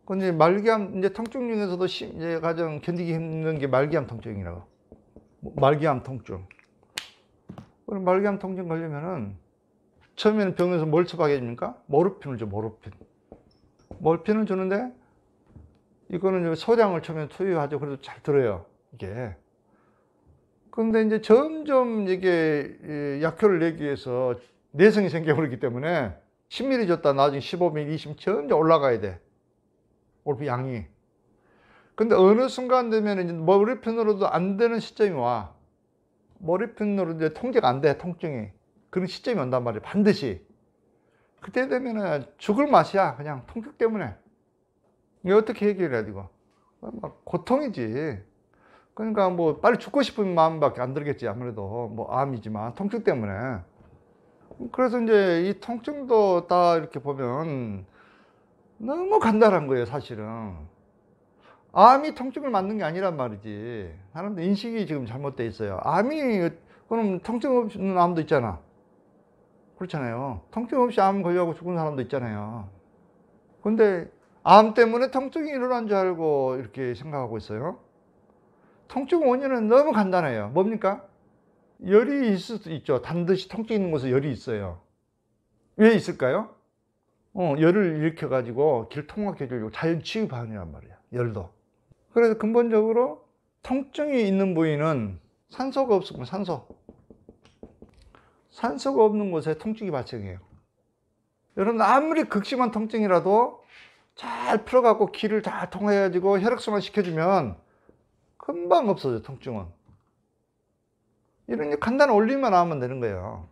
근데 말기암, 이제 통증 중에서도 이제 가장 견디기 힘든 게 말기암 통증이라고. 말기암 통증. 그럼 말기암 통증 걸리면은 처음에는 병원에서 뭘 처방해 줍니까? 모르핀을 줘, 모르핀. 모르핀을 주는데 이거는 소량을 처음에 투여하죠. 그래도 잘 들어요, 이게. 그런데 이제 점점 이게 약효를 내기 위해서 내성이 생겨버리기 때문에 10ml 줬다 나중에 15ml, 20ml 점점 올라가야 돼. 모르핀 양이. 근데 어느 순간 되면 이제 모르핀으로도 안 되는 시점이 와. 모르핀으로 이제 통제가 안 돼, 통증이. 그런 시점이 온단 말이에요, 반드시. 그때 되면은 죽을 맛이야, 그냥 통증 때문에. 이게 어떻게 해결해야 되고? 막 고통이지. 그러니까 뭐 빨리 죽고 싶은 마음밖에 안 들겠지, 아무래도. 뭐 암이지만, 통증 때문에. 그래서 이제 이 통증도 다 이렇게 보면 너무 간단한 거예요, 사실은. 암이 통증을 맞는 게 아니란 말이지. 사람들 인식이 지금 잘못돼 있어요. 암이, 그럼 통증 없는 암도 있잖아. 그렇잖아요. 통증 없이 암 걸려고 죽은 사람도 있잖아요. 근데 암 때문에 통증이 일어난 줄 알고 이렇게 생각하고 있어요. 통증 원인은 너무 간단해요. 뭡니까? 열이 있을 수도 있죠. 반드시 통증 있는 곳에 열이 있어요. 왜 있을까요? 열을 일으켜가지고 길 통하게 해주려고 자연 치유 반응이란 말이에요, 열도. 그래서 근본적으로 통증이 있는 부위는 산소가 없으면 산소가 없는 곳에 통증이 발생해요. 여러분, 아무리 극심한 통증이라도 잘 풀어갖고 기를 다 통해가지고 혈액순환 시켜주면 금방 없어져, 통증은. 이런 간단한 원리만 하면 되는 거예요.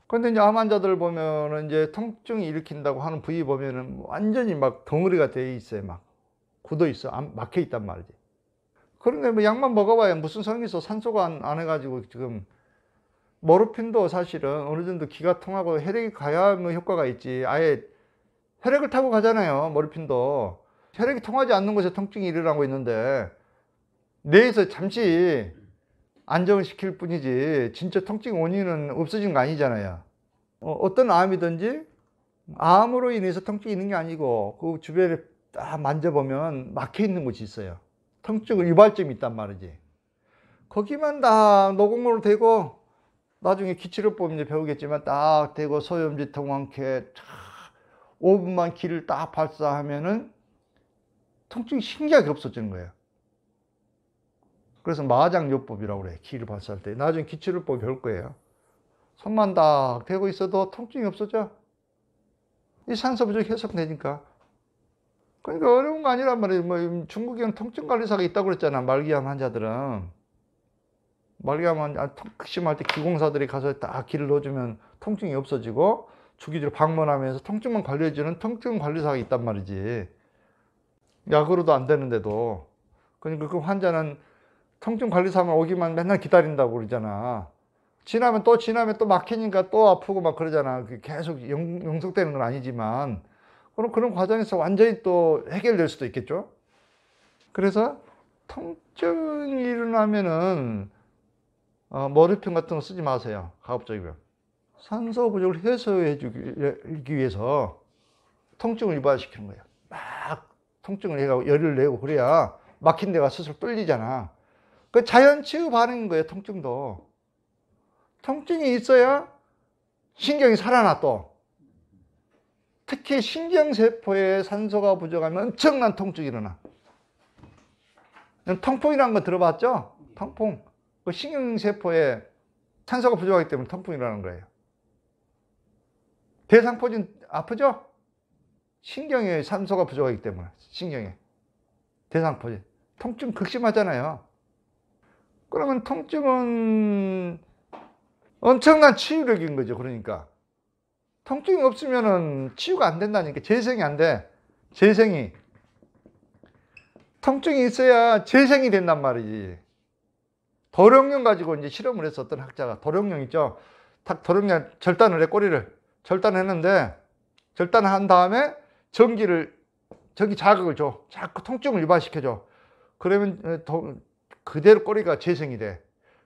그런데 이제 암 환자들 보면은 이제 통증이 일으킨다고 하는 부위 보면은 완전히 막 덩어리가 돼 있어요. 막 굳어 있어. 막혀 있단 말이지. 그런데 뭐 약만 먹어봐야 무슨 소용이 있어. 산소가 안 해가지고 지금. 모르핀도 사실은 어느 정도 기가 통하고 혈액이 가야 뭐 효과가 있지. 아예 혈액을 타고 가잖아요, 모르핀도. 혈액이 통하지 않는 곳에 통증이 일어나고 있는데 뇌에서 잠시 안정을 시킬 뿐이지 진짜 통증 원인은 없어진 거 아니잖아요. 어떤 암이든지 암으로 인해서 통증이 있는 게 아니고 그 주변에 딱 만져보면 막혀 있는 곳이 있어요. 통증 유발점이 있단 말이지. 거기만 다 노공으로 대고 나중에 기치료법 이제 배우겠지만 딱 대고 소염지 통항캐 5분만 기를 딱 발사하면은 통증이 신기하게 없어지는 거예요. 그래서 마장요법이라고 그래요. 기를 발사할 때. 나중에 기치료법 배울 거예요. 손만 딱 대고 있어도 통증이 없어져. 이 산소 부족이 해소되니까. 그러니까 어려운 거 아니란 말이에요. 뭐 중국에는 통증관리사가 있다고 그랬잖아, 말기암 환자들은. 말기암 극심할 때 기공사들이 가서 딱 기를 넣어주면 통증이 없어지고 주기적으로 방문하면서 통증만 관리해주는 통증관리사가 있단 말이지. 약으로도 안 되는데도. 그러니까 그 환자는 통증관리사만 오기만 맨날 기다린다고 그러잖아. 지나면 또 막히니까 또 아프고 막 그러잖아. 계속 영속되는 건 아니지만 그런 과정에서 완전히 또 해결될 수도 있겠죠. 그래서 통증이 일어나면은 모르핀 같은 거 쓰지 마세요, 가급적이면. 산소 부족을 해소해 주기 위해서 통증을 유발시키는 거예요. 막 통증을 해가고 열을 내고 그래야 막힌 데가 스스로 뚫리잖아. 그 자연 치유 반응인 거예요, 통증도. 통증이 있어야 신경이 살아나 또. 특히 신경세포에 산소가 부족하면 엄청난 통증이 일어나. 통풍이라는 거 들어봤죠? 통풍. 그 신경세포에 산소가 부족하기 때문에 통풍이 일어나는 거예요. 대상포진 아프죠? 신경에 산소가 부족하기 때문에. 신경에. 대상포진. 통증 극심하잖아요. 그러면 통증은 엄청난 치유력인 거죠. 그러니까 통증이 없으면은 치유가 안 된다니까. 재생이 안 돼. 재생이. 통증이 있어야 재생이 된단 말이지. 도룡령 가지고 이제 실험을 했어, 어떤 학자가. 도룡령 있죠? 도룡령 절단을 해, 꼬리를. 절단했는데, 절단한 다음에 전기 자극을 줘. 자꾸 통증을 유발시켜줘. 그러면 그대로 꼬리가 재생이 돼.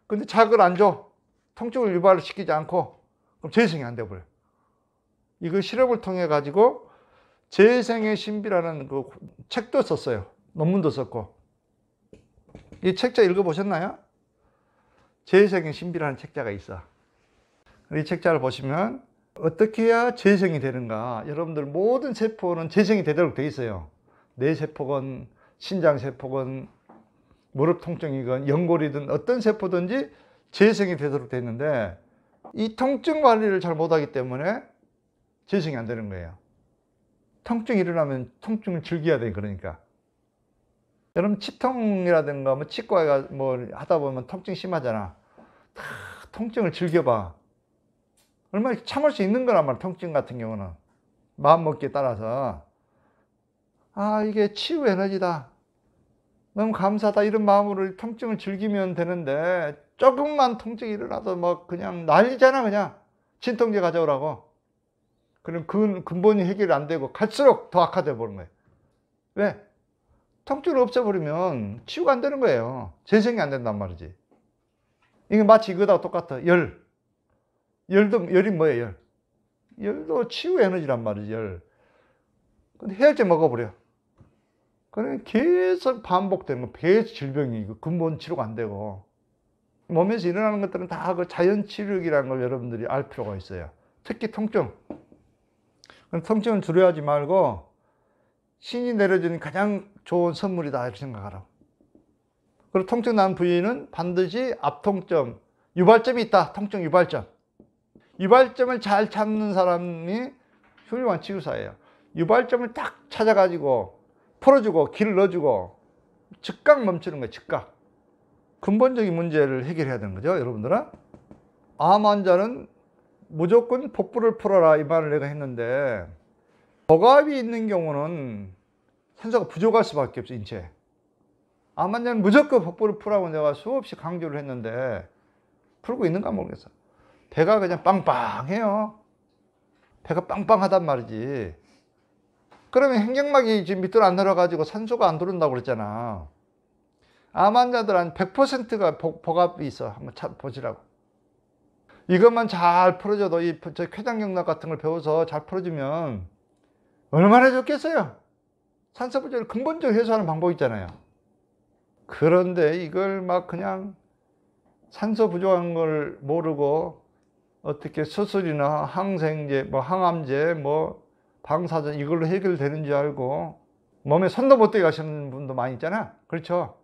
근데 자극을 안 줘. 통증을 유발시키지 않고, 그럼 재생이 안 돼 버려. 이거 실험을 통해 가지고 재생의 신비라는 그 책도 썼어요. 논문도 썼고. 이 책자 읽어보셨나요? 재생의 신비라는 책자가 있어. 이 책자를 보시면 어떻게 해야 재생이 되는가. 여러분들 모든 세포는 재생이 되도록 되어 있어요. 뇌세포건 신장세포건 무릎 통증이건 연골이든 어떤 세포든지 재생이 되도록 되어 있는데 이 통증 관리를 잘 못하기 때문에 재생이 안 되는 거예요. 통증이 일어나면 통증을 즐겨야 돼. 그러니까 여러분 치통이라든가 뭐 치과가 뭐 하다 보면 통증 심하잖아. 다 통증을 즐겨봐. 얼마나 참을 수 있는 거란 말이야. 통증 같은 경우는 마음먹기에 따라서 아 이게 치유 에너지다, 너무 감사하다, 이런 마음으로 통증을 즐기면 되는데 조금만 통증이 일어나도 뭐 그냥 난리잖아. 그냥 진통제 가져오라고. 그럼 그 근본이 해결이 안 되고 갈수록 더 악화돼 버리는 거예요. 왜? 통증을 없애버리면 치유가 안 되는 거예요. 재생이 안 된단 말이지. 이게 마치 이거하고 똑같아. 열이 뭐예요? 열도 치유 에너지란 말이지. 근데 해열제 먹어버려. 그러면 계속 반복되는 거. 계속 질병이 근본 치료가 안 되고. 몸에서 일어나는 것들은 다 그 자연 치료기라는 걸 여러분들이 알 필요가 있어요. 특히 통증. 통증은 두려워하지 말고 신이 내려주는 가장 좋은 선물이다 이렇게 생각하라고. 그리고 통증 난 부위는 반드시 앞통점, 유발점이 있다. 통증 유발점. 유발점을 잘 찾는 사람이 훌륭한 치유사예요. 유발점을 딱 찾아가지고 풀어주고 길을 넣어주고 즉각 멈추는 거예요. 즉각. 근본적인 문제를 해결해야 되는 거죠. 여러분들은 암 환자는 무조건 복부를 풀어라 이 말을 내가 했는데 복압이 있는 경우는 산소가 부족할 수밖에 없어. 인체에. 암 환자는 무조건 복부를 풀라고 내가 수없이 강조를 했는데 풀고 있는가 모르겠어. 배가 그냥 빵빵해요. 배가 빵빵하단 말이지. 그러면 횡격막이 지금 밑으로 안 내려가지고 산소가 안 들어온다고 그랬잖아. 암 환자들 한 100%가 복압이 있어. 한번 보시라고. 이것만 잘 풀어줘도 저 췌장경락 같은 걸 배워서 잘 풀어주면 얼마나 좋겠어요. 산소 부족을 근본적으로 해소하는 방법이 있잖아요. 그런데 이걸 막 그냥 산소 부족한 걸 모르고 어떻게 수술이나 항생제, 뭐 항암제, 뭐 방사선 이걸로 해결되는 줄 알고 몸에 손도 못 대게 하시는 분도 많이 있잖아. 그렇죠?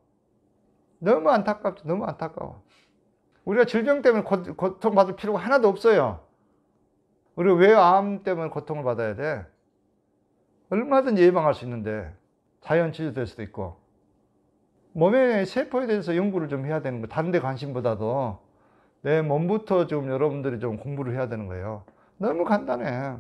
너무 안타깝죠. 너무 안타까워. 우리가 질병 때문에 고통받을 필요가 하나도 없어요. 우리가 왜 암 때문에 고통을 받아야 돼? 얼마든지 예방할 수 있는데 자연 치유될 수도 있고. 몸의 세포에 대해서 연구를 좀 해야 되는 거. 다른 데 관심보다도 내 몸부터 좀 여러분들이 좀 공부를 해야 되는 거예요. 너무 간단해.